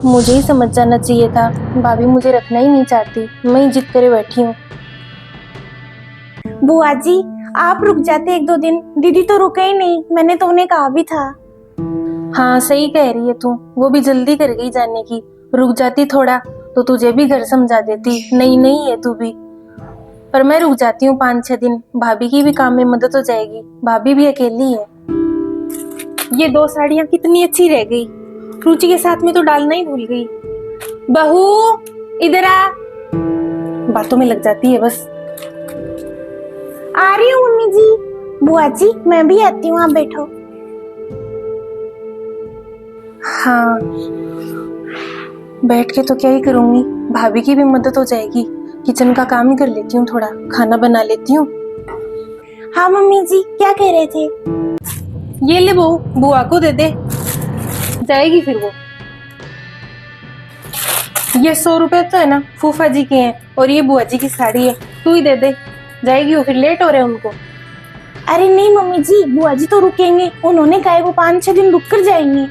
मुझे ही समझ जाना चाहिए था। भाभी मुझे रखना ही नहीं चाहती, मैं ही जिद करे बैठी हूँ। बुआ जी, आप रुक जाते एक दो दिन। दीदी तो रुके ही नहीं, मैंने तो उन्हें कहा भी था। हाँ सही कह रही है तू, वो भी जल्दी कर गई जाने की। रुक जाती थोड़ा तो तुझे भी घर समझा देती। नई नई है तू भी। पर मैं रुक जाती हूँ 5-6 दिन, भाभी की भी काम में मदद हो जाएगी। भाभी भी अकेली है। ये 2 साड़ियाँ कितनी अच्छी रह गई, रुचि के साथ में तो डालना ही भूल गई। बहू इधर आ, बातों में लग जाती है बस। आ रही हूँ मम्मी जी। बुआ जी मैं भी आती हूँ, आप बैठो। हाँ बैठ के तो क्या ही करूंगी, भाभी की भी मदद हो जाएगी। किचन का काम ही कर लेती हूँ, थोड़ा खाना बना लेती हूँ। हाँ मम्मी जी, क्या कह रहे थे? ये ले बहू, बुआ को दे दे, जाएगी फिर वो। ये 100 रुपए तो है ना, फूफा जी के हैं, और ये बुआ जी की साड़ी है, तू ही दे दे, जाएगी वो, फिर लेट हो रहे हैं उनको। अरे नहीं मम्मी जी, बुआ जी तो रुकेंगे। उन्होंने कहा है वो 5-6 दिन रुक कर जाएंगे।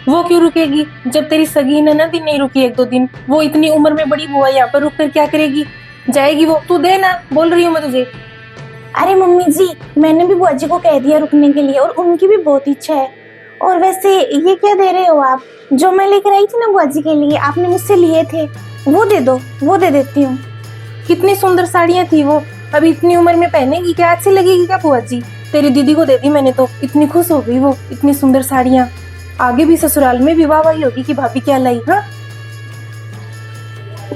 वो क्यों रुकेगी, जब तेरी सगी ननद ही नहीं रुकी 1-2 दिन। वो इतनी उम्र में बड़ी बुआ यहाँ पर रुक कर क्या करेगी, जाएगी वो, तू दे ना, बोल रही हूँ मैं तुझे। अरे मम्मी जी, मैंने भी बुआ जी को कह दिया रुकने के लिए, और उनकी भी बहुत इच्छा है। और वैसे ये क्या दे रहे हो आप? जो मैं लेकर आई थी ना बुआ जी के लिए, आपने मुझसे लिए थे, वो दे दो, वो दे देती हूँ। कितनी सुंदर साड़ियाँ थी वो, अभी इतनी उम्र में पहनेगी क्या, अच्छी लगेगी क्या बुआ जी? तेरी दीदी को दे दी मैंने तो, इतनी खुश हो गई वो, इतनी सुंदर साड़ियाँ। आगे भी ससुराल में भी वाहवाही होगी कि भाभी क्या लाई। हाँ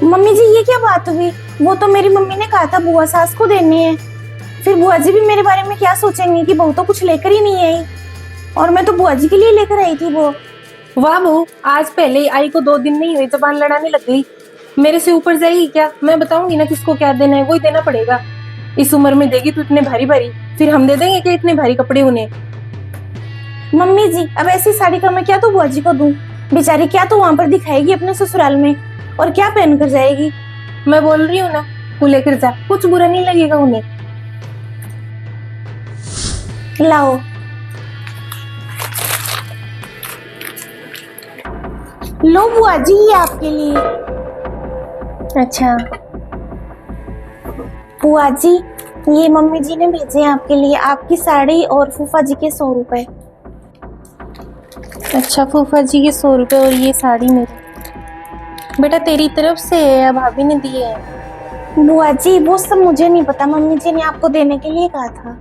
मम्मी जी ये क्या बात हुई? वो तो मेरी मम्मी ने कहा था बुआ सास को देने हैं। फिर बुआ जी भी मेरे बारे में क्या सोचेंगी कि बहू तो कुछ लेकर ही नहीं आई, और मैं तो बुआ जी के लिए लेकर आई थी वो। वाह बहू, आज पहले ही आई को 2 दिन नहीं हुए, जबान लड़ाने लग गई। मेरे से ऊपर जाएगी क्या? मैं बताऊंगी ना किसको क्या देना है, वही देना पड़ेगा। इस उम्र में देगी तो इतने भारी भारी, फिर हम दे देंगे क्या इतने भारी कपड़े उन्हें? मम्मी जी अब ऐसी साड़ी का मैं क्या तो बुआ जी को दूं? बेचारी क्या तो वहां पर दिखाएगी अपने ससुराल में, और क्या पहन कर जाएगी? मैं बोल रही हूँ ना, तू लेकर जा, कुछ बुरा नहीं लगेगा उन्हें। लाओ। लो बुआ जी, ये आपके लिए। अच्छा बुआ जी, ये मम्मी जी ने भेजे हैं आपके लिए, आपकी साड़ी और फूफा जी के 100 रुपए। अच्छा, फूफा जी के 100 रुपए और ये साड़ी मेरी। बेटा तेरी तरफ से है या भाभी ने दिए हैं? बुआ जी वो सब मुझे नहीं पता, मम्मी जी ने आपको देने के लिए कहा था।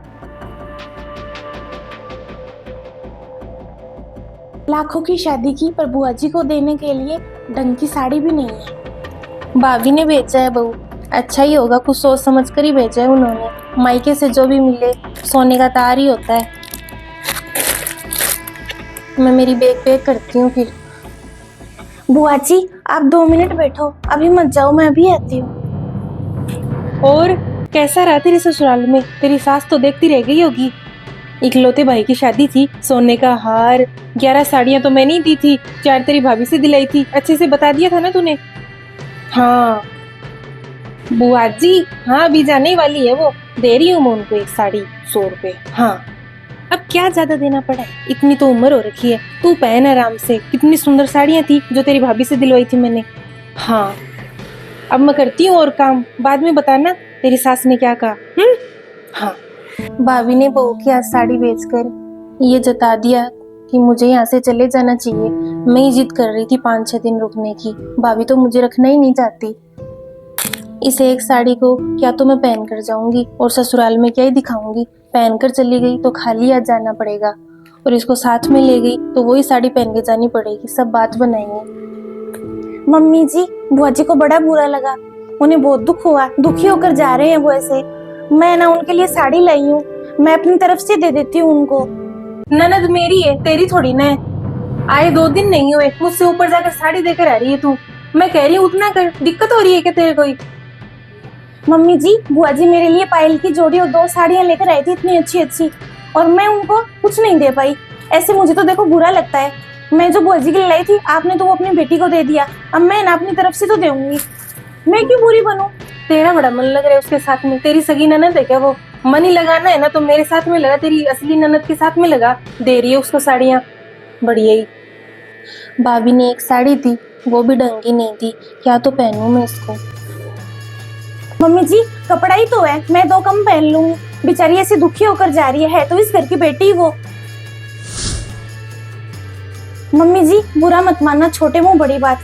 लाखों की शादी की, पर बुआ जी को देने के लिए ढंग की साड़ी भी नहीं है। भाभी ने भेजा है बहू, अच्छा ही होगा, कुछ सोच समझ कर ही भेजा है उन्होंने। मायके से जो भी मिले सोने का तार ही होता है। मैं मेरी बैग पैक करती हूँ फिर। बुआ जी आप 2 मिनट बैठो, अभी मत जाओ, मैं भी आती हूँ। और कैसा रहा तेरे ससुराल में? तेरी सास तो देखती रह गई होगी। इकलौते भाई की शादी थी, सोने का हार, 11 साड़ियां तो मैंने ही दी थी, 4 तेरी भाभी से दिलाई थी। अच्छे से बता दिया था ना तूने? हाँ बुआ जी, हाँ अभी जाने वाली है वो, दे रही हूँ मैं उनको एक साड़ी 100 रुपए। हाँ अब क्या ज्यादा देना पड़ा है, इतनी तो उम्र हो रखी है, तू पहन आराम से। कितनी सुंदर साड़ियां थी जो तेरी भाभी से दिलवाई थी मैंने। हाँ अब मैं करती हूँ और काम, बाद में बताना तेरी सास ने क्या कहा। हाँ भाभी ने बहू की आज साड़ी बेचकर ये जता दिया कि मुझे यहाँ से चले जाना चाहिए। मैं ही जिद कर रही थी 5-6 दिन रुकने की, भाभी तो मुझे रखना ही नहीं चाहती। इस एक साड़ी को क्या तो मैं पहन कर जाऊंगी और ससुराल में क्या ही दिखाऊंगी। पहन कर चली गई तो खाली हाथ जाना पड़ेगा, और इसको साथ में ले गई तो वही साड़ी पहन के जानी पड़ेगी, सब बात बनाएंगे। मम्मी जी बुआ जी को बड़ा बुरा लगा, उन्हें बहुत दुख हुआ, दुखी होकर जा रहे हैं वो ऐसे। मैं ना उनके लिए साड़ी लाई हूँ, मैं अपनी तरफ से दे देती हूँ उनको। ननद मेरी है, तेरी थोड़ी ना है। आए 2 दिन नहीं हुए, मुझसे ऊपर जाकर साड़ी देकर आ रही है तू। मैं कह रही हूँ उतना कर, दिक्कत हो रही है क्या तेरे कोई? मम्मी जी बुआ जी मेरे लिए पायल की जोड़ी और 2 साड़ियां लेकर आई थी इतनी अच्छी अच्छी, और मैं उनको कुछ नहीं दे पाई। ऐसे मुझे तो देखो बुरा लगता है। मैं जो बुआ जी के लिए लाई थी, आपने तो वो अपनी बेटी को दे दिया, अब मैं ना अपनी तरफ से तो दूंगी। मैं क्यों बुरी बनूं? तेरा बड़ा मन लग रहा है उसके साथ में, तेरी सगी ननद है क्या वो? मन ही लगाना है ना तो मेरे साथ में लगा, तेरी असली ननद के साथ में लगा। दे रही है उसको साड़ियाँ, बढ़िया ही। भाभी ने एक साड़ी दी, वो भी ढंग की नहीं थी। क्या तो पहनूं मैं इसको। मम्मी जी, कपड़ा ही तो है, मैं दो कम पहन लूंगी। बेचारी ऐसे दुखी होकर जा रही है तो इस घर की बेटी वो। मम्मी जी, बुरा मत मानना, छोटे मुंह बड़ी बात।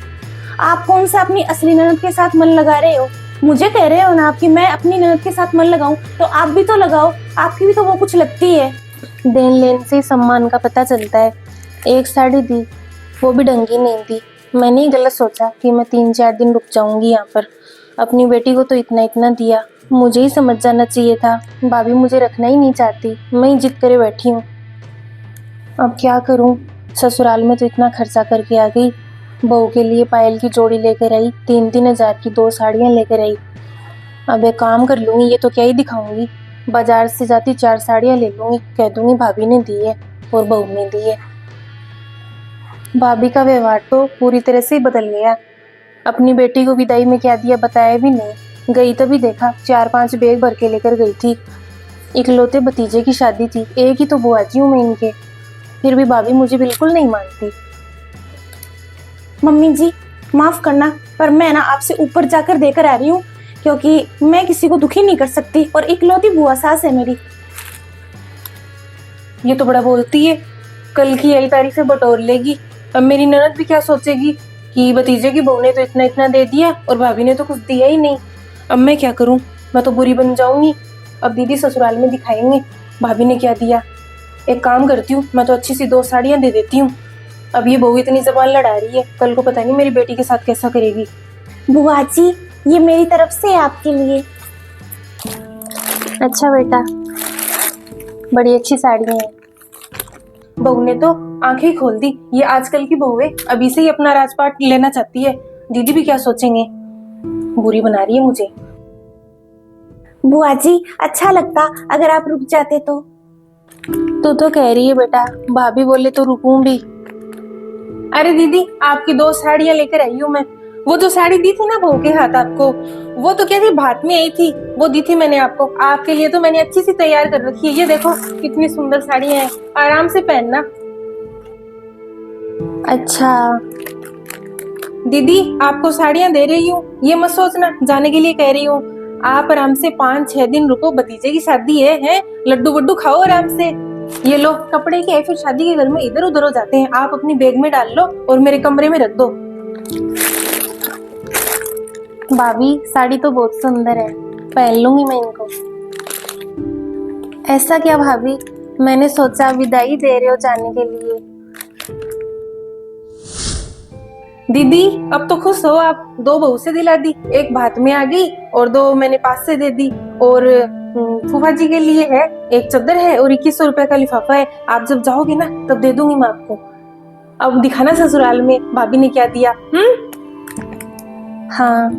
आप कौन सा अपनी असली ननद के साथ मन लगा रहे हो? मुझे कह रहे हो ना आप कि मैं अपनी ननद के साथ मन लगाऊं, तो आप भी तो लगाओ, आपकी भी तो वो कुछ लगती है। देन लेन से सम्मान का पता चलता है। एक साड़ी दी, वो भी ढंग की नहीं थी। मैंने ही गलत सोचा कि मैं 3-4 दिन रुक जाऊंगी यहाँ पर। अपनी बेटी को तो इतना इतना दिया, मुझे ही समझ जाना चाहिए था। भाभी मुझे रखना ही नहीं चाहती, मैं ही जिद करे बैठी हूँ। अब क्या करूँ, ससुराल में तो इतना खर्चा करके आ गई। बहू के लिए पायल की जोड़ी लेकर आई, 3-3 हजार की 2 साड़ियाँ लेकर आई। अब एक काम कर लूँगी, ये तो क्या ही दिखाऊंगी। बाजार से जाती 4 साड़ियाँ ले लूँगी, कह दूँगी भाभी ने दी है और बहू ने दी है। भाभी का व्यवहार तो पूरी तरह से ही बदल गया। अपनी बेटी को विदाई में क्या दिया बताया भी नहीं। गई तभी देखा 4-5 बैग भर के लेकर गई थी। इकलौते भतीजे की शादी थी, एक ही तो बुआ जी हूँ मैं इनके, फिर भी भाभी मुझे बिल्कुल नहीं मानती। मम्मी जी, माफ करना, पर मैं ना आपसे ऊपर जाकर देकर आ रही हूँ, क्योंकि मैं किसी को दुखी नहीं कर सकती और इकलौती बुआ सास है मेरी। ये तो बड़ा बोलती है, कल की यही तारीख से बटोर लेगी। अब मेरी ननद भी क्या सोचेगी कि भतीजे की बहू ने तो इतना इतना दे दिया और भाभी ने तो कुछ दिया ही नहीं। अब मैं क्या करूं, मैं तो बुरी बन जाऊंगी। अब दीदी ससुराल में दिखाएंगे भाभी ने क्या दिया। एक काम करती हूँ, मैं तो अच्छी सी 2 साड़ियाँ दे देती हूँ। अब ये बहू इतनी जबान लड़ा रही है, कल को पता नहीं मेरी बेटी के साथ कैसा करेगी। बुआ जी, ये मेरी तरफ से आपके लिए। अच्छा बेटा, बड़ी अच्छी साड़ियाँ हैं। बहू ने तो आंखें ही खोल दी, ये आजकल की बहू है, अभी से ही अपना राजपाट लेना चाहती है। दीदी भी क्या सोचेंगे, बुरी बना रही है मुझे। बुआ जी, अच्छा लगता अगर आप रुक जाते तो। तू तो कह रही है बेटा, भाभी बोले तो रुकूं भी। अरे दीदी, आपकी 2 साड़ियाँ लेकर आई हूँ मैं। वो जो साड़ी दी थी ना बहू के हाथ आपको, वो तो क्या थी, भात में आई थी, वो दी थी मैंने आपको। आपके लिए तो मैंने अच्छी सी तैयार कर रखी है। ये देखो कितनी सुंदर साड़ियाँ हैं, आराम से पहनना। अच्छा दीदी, आपको साड़ियाँ दे रही हूँ, ये मत सोचना जाने के लिए कह रही हूँ। आप आराम से 5-6 दिन रुको, भतीजे की शादी है, लड्डू वड्डू खाओ आराम से। ये लो कपड़े के, फिर शादी के घर में इधर उधर हो जाते हैं। आप अपनी बैग में डाल लो और मेरे कमरे में रख दो। भाभी साड़ी तो बहुत सुंदर है, पहन लूंगी मैं इनको। ऐसा क्या भाभी, मैंने सोचा विदाई दे रहे हो जाने के लिए। दीदी अब तो खुश हो आप, 2 बहू से दिला दी, एक भात में आ गई और 2 मैंने पास से दे दी। और फूफा जी के लिए है, एक चद्दर है और 2100 रुपए का लिफाफा है। आप जब जाओगे ना तब दे दूंगी मैं आपको। अब दिखाना ससुराल में भाभी ने क्या दिया। हाँ